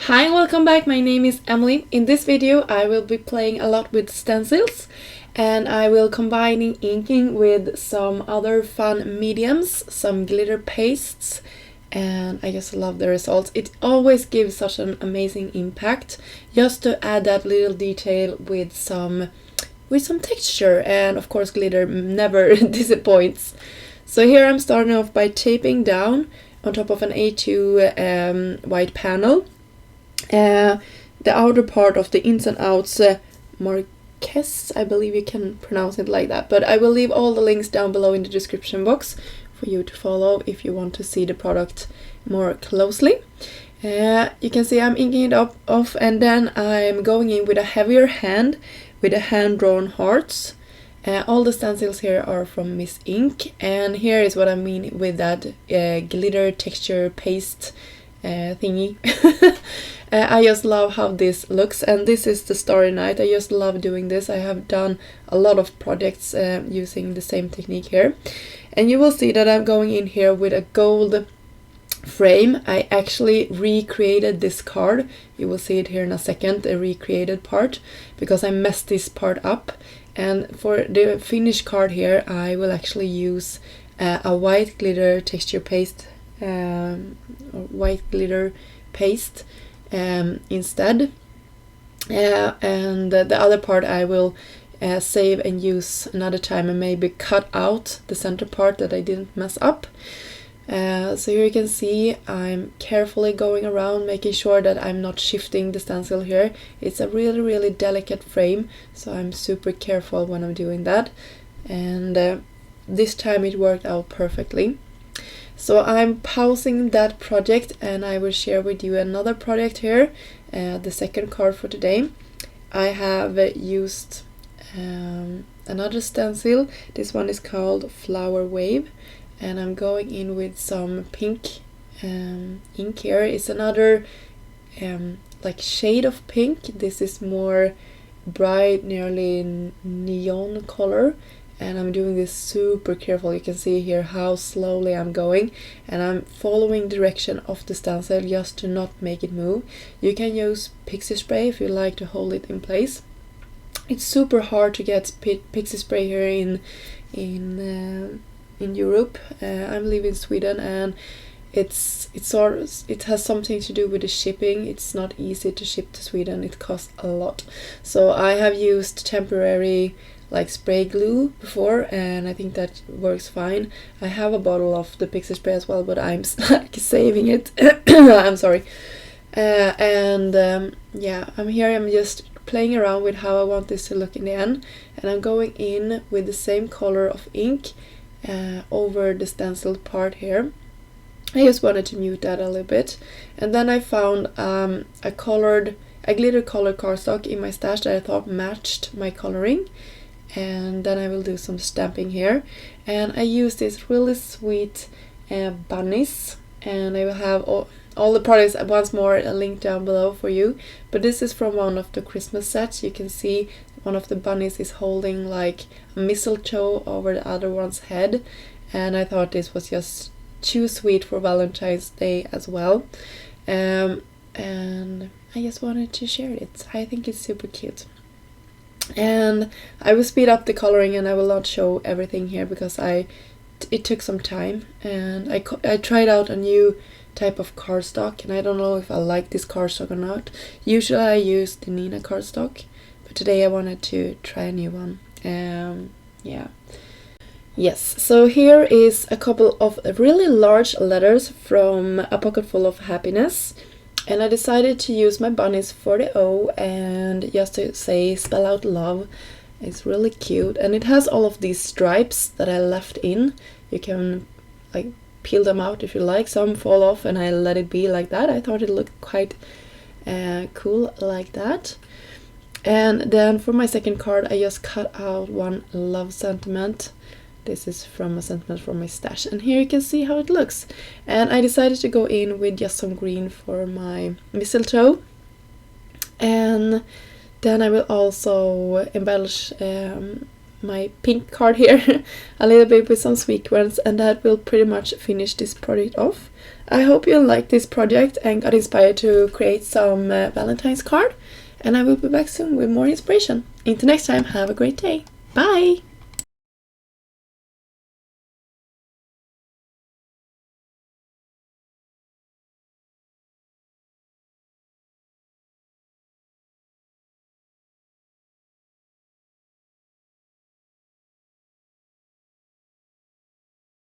Hi and welcome back, my name is Emily. In this video I will be playing a lot with stencils and I will combining inking with some other fun mediums, some glitter pastes, and I just love the results. It always gives such an amazing impact just to add that little detail with some texture, and of course glitter never disappoints. So here I'm starting off by taping down on top of an A2 white panel the outer part of the ins and outs marquise, I believe you can pronounce it like that, but I will leave all the links down below in the description box for you to follow if you want to see the product more closely. You can see I'm inking it off, and then I'm going in with a heavier hand with the hand-drawn hearts. All the stencils here are from Miss Ink, and here is what I mean with that glitter texture paste thingy. I just love how this looks, and this is the Starry Night. I just love doing this. I have done a lot of projects using the same technique here, and you will see that I'm going in here with a gold frame. I actually recreated this card. You will see it here in a second, the recreated part, because I messed this part up. And for the finished card here I will actually use a white glitter texture paste, white glitter paste instead, and the other part I will save and use another time and maybe cut out the center part that I didn't mess up. So here you can see I'm carefully going around making sure that I'm not shifting the stencil here. It's a really delicate frame, so I'm super careful when I'm doing that, and this time it worked out perfectly. So I'm pausing that project and I will share with you another project here, the second card for today. I have used another stencil. This one is called Flower Wave, and I'm going in with some pink ink here. It's another like shade of pink. This is more bright, nearly neon color, and I'm doing this super careful. You can see here how slowly I'm going, and I'm following direction of the stencil just to not make it move. You can use pixie spray if you like to hold it in place. It's super hard to get pixie spray here in Europe. I live in Sweden, and it has something to do with the shipping. It's not easy to ship to Sweden. It costs a lot. So I have used temporary like spray glue before, and I think that works fine. I have a bottle of the pixie spray as well, but I'm like saving it. I'm sorry. Yeah, I'm just playing around with how I want this to look in the end, and I'm going in with the same color of ink over the stenciled part here. I just wanted to mute that a little bit, and then I found a glitter colored cardstock in my stash that I thought matched my coloring, and then I will do some stamping here. And I use this really sweet bunnies, and I will have all the products once more a link down below for you, but this is from one of the Christmas sets. You can see one of the bunnies is holding like a mistletoe over the other one's head, and I thought this was just too sweet for Valentine's Day as well, and I just wanted to share it. I think it's super cute, and I will speed up the coloring and I will not show everything here because it took some time, and I tried out a new type of cardstock, and I don't know if I like this cardstock or not. Usually I use the Nina cardstock, but today I wanted to try a new one. Yeah. Yes, so here is a couple of really large letters from A Pocket Full of Happiness, and I decided to use my bunnies for the O and just to spell out love. It's really cute, and it has all of these stripes that I left in. You can like peel them out if you like. Some fall off and I let it be like that. I thought it looked quite cool like that. And then for my second card I just cut out one love sentiment. This is from a sentiment from my stash, and here you can see how it looks. And I decided to go in with just some green for my mistletoe, and then I will also embellish my pink card here a little bit with some sequins, and that will pretty much finish this project off. I hope you liked this project and got inspired to create some Valentine's card, and I will be back soon with more inspiration. Until next time, have a great day. Bye!